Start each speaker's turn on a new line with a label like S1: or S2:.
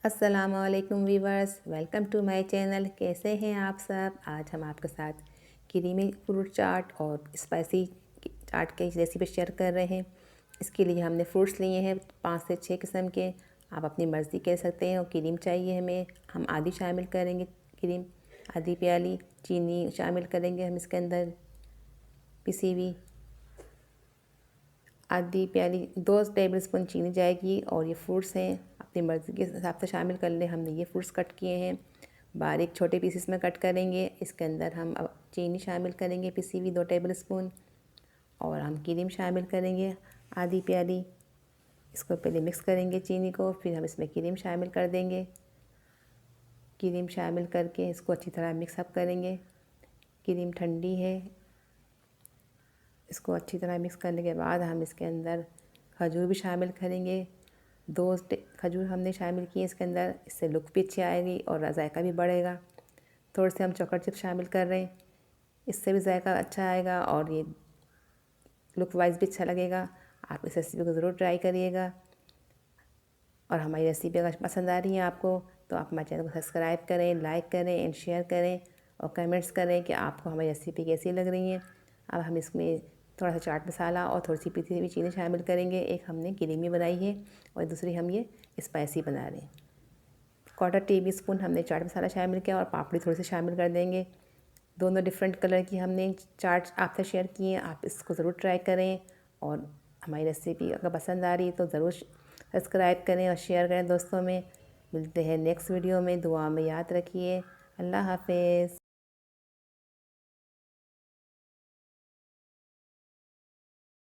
S1: अस्सलामुअलैकुम viewers, welcome to my channel. कैसे हैं आप सब? आज हम आपके साथ क्रीमी फ्रूट चाट और स्पाइसी चाट की रेसिपी शेयर कर रहे हैं। इसके लिए हमने फ्रूट्स लिए हैं 5 से 6 किस्म के। आप अपनी मर्ज़ी कह सकते हैं। और क्रीम चाहिए हमें, हम आधी शामिल करेंगे क्रीम, आधी प्याली चीनी शामिल करेंगे हम इसके अंदर पिसी हुई। आधी प्याली 2 टेबलस्पून चीनी जाएगी। और ये फ्रूट्स हैं, अपनी मर्ज़ी के हिसाब से शामिल कर लें। हमने ये फ्रूट्स कट किए हैं, बारीक छोटे पीसेस में कट करेंगे। इसके अंदर हम अब चीनी शामिल करेंगे पिसी हुई 2 टेबलस्पून। और हम क्रीम शामिल करेंगे आधी प्याली। इसको पहले मिक्स करेंगे चीनी को, फिर हम इसमें क्रीम शामिल कर देंगे। क्रीम शामिल करके इसको अच्छी तरह मिक्सअप करेंगे। क्रीम ठंडी है। इसको अच्छी तरह मिक्स करने के बाद हम इसके अंदर खजूर भी शामिल करेंगे। 2 खजूर हमने शामिल किए इसके अंदर, इससे लुक भी अच्छी आएगी और जायका भी बढ़ेगा। थोड़े से हम चॉकलेट चिप्स शामिल कर रहे हैं, इससे भी जायका अच्छा आएगा और ये लुक वाइज भी अच्छा लगेगा। आप इस रेसिपी को ज़रूर ट्राई करिएगा। और हमारी रेसिपी अगर पसंद आ रही है आपको तो आप हमारे चैनल को सब्सक्राइब करें, लाइक करें एंड शेयर करें और कमेंट्स करें कि आपको हमारी रेसिपी कैसी लग रही है। अब हम इसमें थोड़ा सा चाट मसाला और थोड़ी सी पिसी हुई चीनी शामिल करेंगे। एक हमने क्रीमी बनाई है और दूसरी हम ये स्पाइसी बना रहे हैं। 1/4 टीस्पून हमने चाट मसाला शामिल किया और पापड़ी थोड़ी सी शामिल कर देंगे। दोनों डिफरेंट कलर की हमने चाट आपसे शेयर किए हैं। आप इसको ज़रूर ट्राई करें और हमारी रेसिपी अगर पसंद आ रही है तो ज़रूर सब्सक्राइब करें और शेयर करें दोस्तों में। मिलते हैं नेक्स्ट वीडियो में। दुआ में याद रखिए। अल्लाह हाफिज़।